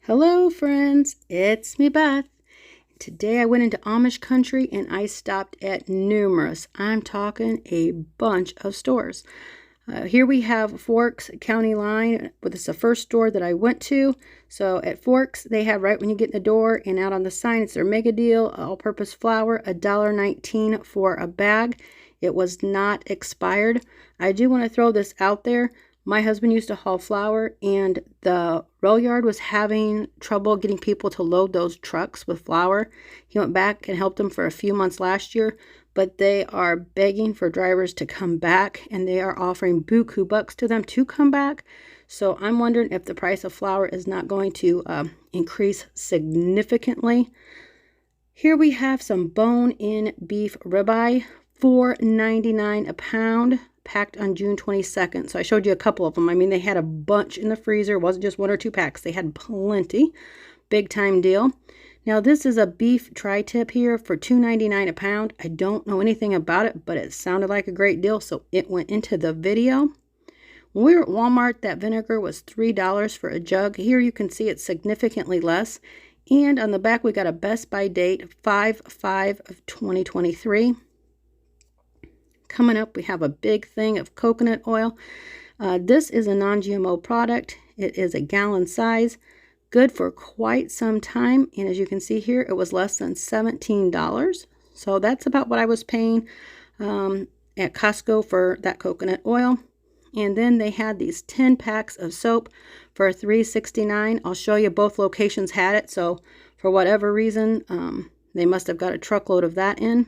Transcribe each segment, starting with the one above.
Hello friends, it's me Beth. Today I went into Amish country and I stopped at I'm talking a bunch of stores. Here we have Forks County line, but this is the first store that I went to. So at Forks, they have right when you get in the door and out on the sign, it's their mega deal, all-purpose flour, $1.19 for a bag. It was not expired. I do want to throw this out there. My husband used to haul flour, and the rail yard was having trouble getting people to load those trucks with flour. He went back and helped them for a few months last year, but they are begging for drivers to come back, and they are offering buku bucks to them to come back. So I'm wondering if the price of flour is not going to increase significantly. Here we have some bone-in beef ribeye, $4.99 a pound. Packed on June 22nd. So I showed you a couple of them. I mean, they had a bunch in the freezer. It wasn't just one or two packs. They had plenty. Big time deal. Now this is a beef tri-tip here for $2.99 a pound. I don't know anything about it, but it sounded like a great deal, so it went into the video. When we were at Walmart, that vinegar was $3 for a jug. Here you can see it's significantly less. And on the back we got a Best By date, 5/5 of 2023. Coming up, we have a big thing of coconut oil. This is a non-GMO product. It is a gallon size, good for quite some time. And as you can see here, it was less than $17. So that's about what I was paying at Costco for that coconut oil. And then they had these 10 packs of soap for $3.69. I'll show you both locations had it. So for whatever reason, they must have got a truckload of that in.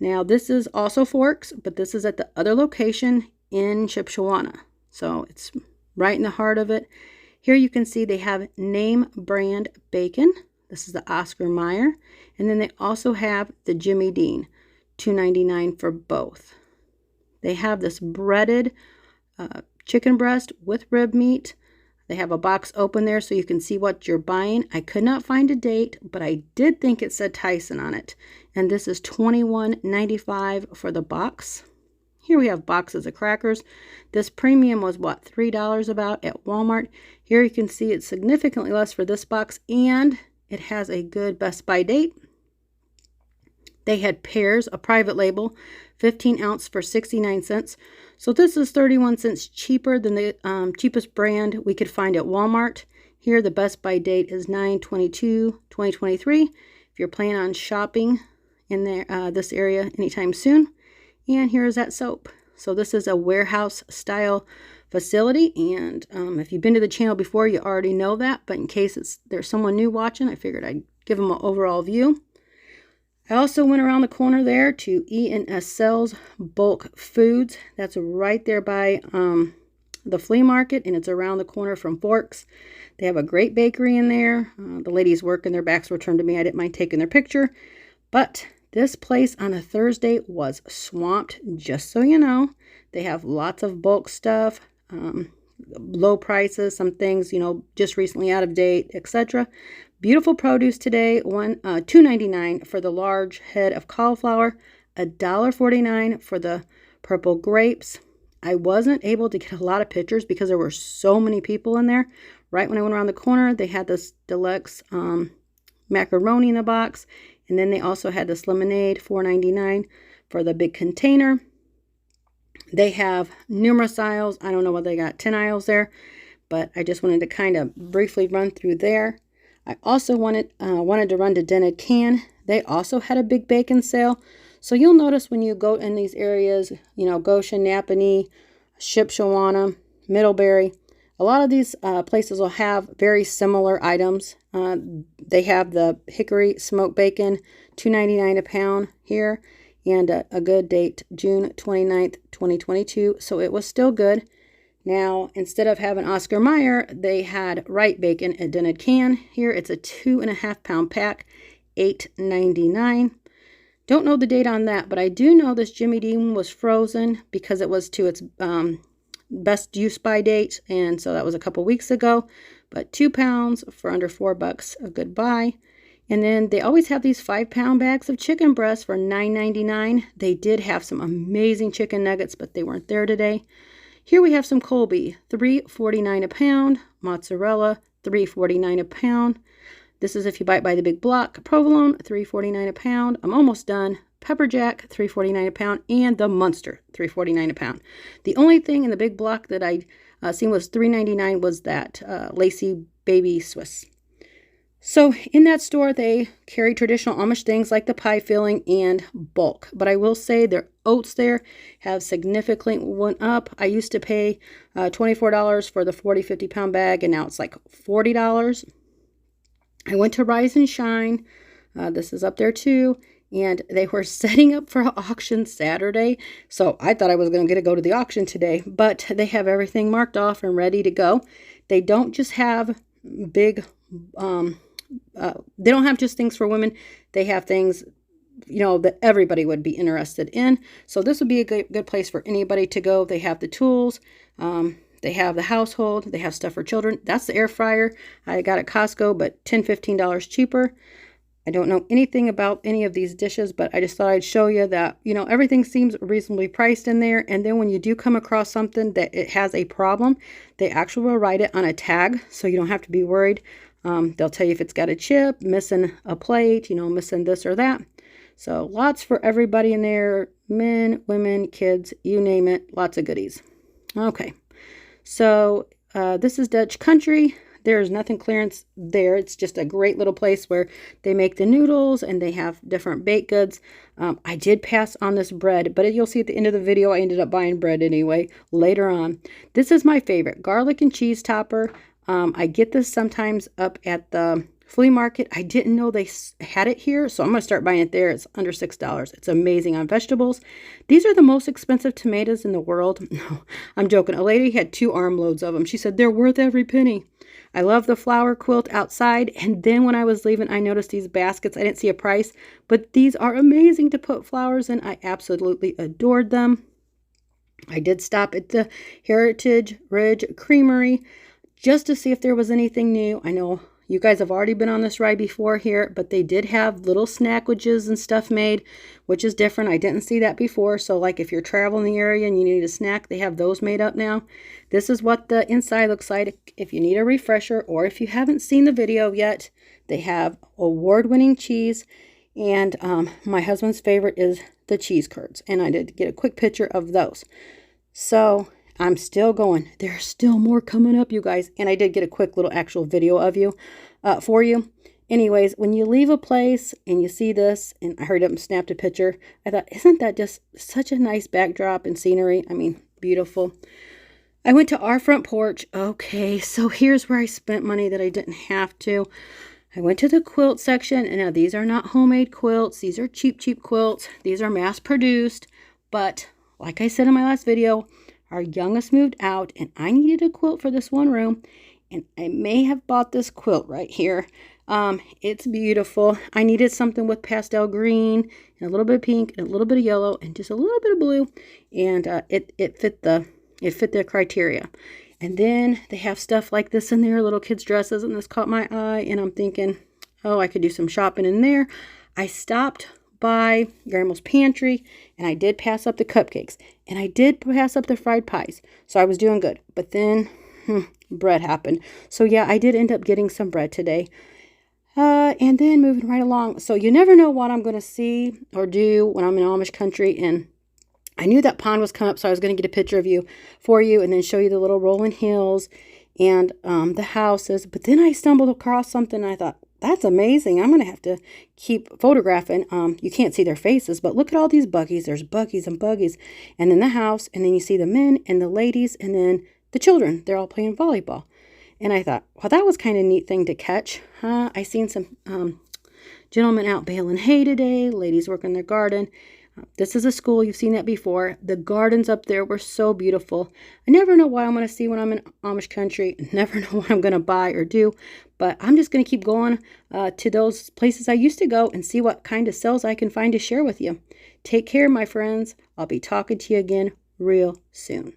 Now this is also Forks, but this is at the other location in Shipshewana. So it's right in the heart of it. Here you can see they have name brand bacon. This is the Oscar Mayer. And then they also have the Jimmy Dean, $2.99 for both. They have this breaded chicken breast with rib meat. They have a box open there so you can see what you're buying. I could not find a date, but I did think it said Tyson on it. And this is $21.95 for the box. Here we have boxes of crackers. This premium was, what, $3 about at Walmart. Here you can see it's significantly less for this box, and it has a good Best By date. They had pears, a private label, 15 ounce for 69 cents. So this is 31 cents cheaper than the cheapest brand we could find at Walmart. Here the Best By date is 9/22/2023. If you're planning on shopping in there, this area anytime soon. And here's that soap. So this is a warehouse style facility, and if you've been to the channel before, you already know that, but in case there's someone new watching, I figured I'd give them an overall view. I also went around the corner there to E&S Sells Bulk Foods. That's right there by the flea market, and it's around the corner from Forks. They have a great bakery in there. The ladies work and their backs were turned to me. I didn't mind taking their picture. But this place on a Thursday was swamped, just so you know. They have lots of bulk stuff, low prices, some things, you know, just recently out of date, etc. Beautiful produce today, $2.99 for the large head of cauliflower, $1.49 for the purple grapes. I wasn't able to get a lot of pictures because there were so many people in there. Right when I went around the corner, they had this deluxe macaroni in the box, and then they also had this lemonade, $4.99 for the big container. They have numerous aisles. I don't know what they got, 10 aisles there, but I just wanted to kind of briefly run through there. I also wanted to run to Dented Can. They also had a big bacon sale. So you'll notice when you go in these areas, you know, Goshen, Napanee, Shipshewana, Middlebury, a lot of these places will have very similar items. They have the hickory smoked bacon, $2.99 a pound here, and a good date, June 29th, 2022. So it was still good. Now, instead of having Oscar Mayer, they had Wright bacon at Dented Can. Here, it's a 2.5 pound pack, $8.99. Don't know the date on that, but I do know this Jimmy Dean was frozen because it was to its best use by date, and so that was a couple weeks ago. But 2 pounds for under $4, a good buy. And then they always have these 5-pound bags of chicken breasts for $9.99. They did have some amazing chicken nuggets, but they weren't there today. Here we have some Colby, $3.49 a pound, mozzarella, $3.49 a pound. This is if you buy it by the big block. Provolone, $3.49 a pound. I'm almost done. Pepper jack, $3.49 a pound. And the Munster, $3.49 a pound. The only thing in the big block that I seen was $3.99 was that Lacy Baby Swiss. So in that store, they carry traditional Amish things like the pie filling and bulk. But I will say their oats there have significantly went up. I used to pay $24 for the 40-50 pound bag, and now it's like $40. I went to Rise and Shine. This is up there too. And they were setting up for an auction Saturday. So I thought I was going to go to the auction today. But they have everything marked off and ready to go. They don't just have big... they don't have just things for women. They have things, you know, that everybody would be interested in. So this would be a good place for anybody to go. They have the tools. They have the household. They have stuff for children. That's the air fryer I got at Costco, but $10, $15 cheaper. I don't know anything about any of these dishes, but I just thought I'd show you that, you know, everything seems reasonably priced in there. And then when you do come across something that it has a problem, they actually will write it on a tag, so you don't have to be worried. They'll tell you if it's got a chip, missing a plate, you know, missing this or that. So lots for everybody in there. Men, women, kids, you name it. Lots of goodies. Okay. So this is Dutch Country. There's nothing clearance there. It's just a great little place where they make the noodles and they have different baked goods. I did pass on this bread, but you'll see at the end of the video, I ended up buying bread anyway later on. This is my favorite. Garlic and cheese topper. I get this sometimes up at the flea market. I didn't know they had it here, so I'm going to start buying it there. It's under $6. It's amazing on vegetables. These are the most expensive tomatoes in the world. No, I'm joking. A lady had 2 armloads of them. She said they're worth every penny. I love the flower quilt outside, and then when I was leaving, I noticed these baskets. I didn't see a price, but these are amazing to put flowers in. I absolutely adored them. I did stop at the Heritage Ridge Creamery just to see if there was anything new. I know you guys have already been on this ride before here, but they did have little snackages and stuff made, which is different. I didn't see that before. So like if you're traveling the area and you need a snack, they have those made up now. This is what the inside looks like. If you need a refresher, or if you haven't seen the video yet, they have award-winning cheese. And my husband's favorite is the cheese curds. And I did get a quick picture of those. So I'm still going. There's still more coming up, you guys. And I did get a quick little actual video of you, for you. Anyways, when you leave a place and you see this, and I hurried up and snapped a picture, I thought, isn't that just such a nice backdrop and scenery? I mean, beautiful. I went to our front porch. Okay, so here's where I spent money that I didn't have to. I went to the quilt section, and now these are not homemade quilts. These are cheap quilts. These are mass-produced. But like I said in my last video, our youngest moved out, and I needed a quilt for this one room, and I may have bought this quilt right here. It's beautiful. I needed something with pastel green and a little bit of pink and a little bit of yellow and just a little bit of blue, and it fit the criteria. And then they have stuff like this in there, little kids' dresses, and this caught my eye, and I'm thinking, oh, I could do some shopping in there. I stopped by Grandma's Pantry, and I did pass up the cupcakes, and I did pass up the fried pies, so I was doing good. But then bread happened, so yeah, I did end up getting some bread today. And then moving right along, so you never know what I'm going to see or do when I'm in Amish country. And I knew that pond was coming up, so I was going to get a picture of you for you and then show you the little rolling hills and the houses. But then I stumbled across something, and I thought, that's amazing. I'm going to have to keep photographing. You can't see their faces, but look at all these buggies. There's buggies and buggies. And then the house, and then you see the men and the ladies, and then the children. They're all playing volleyball. And I thought, well, that was kind of a neat thing to catch. I seen some gentlemen out baling hay today, ladies working their garden. This is a school. You've seen that before. The gardens up there were so beautiful. I never know what I'm going to see when I'm in Amish country. I never know what I'm going to buy or do. But I'm just going to keep going to those places I used to go and see what kind of sales I can find to share with you. Take care, my friends. I'll be talking to you again real soon.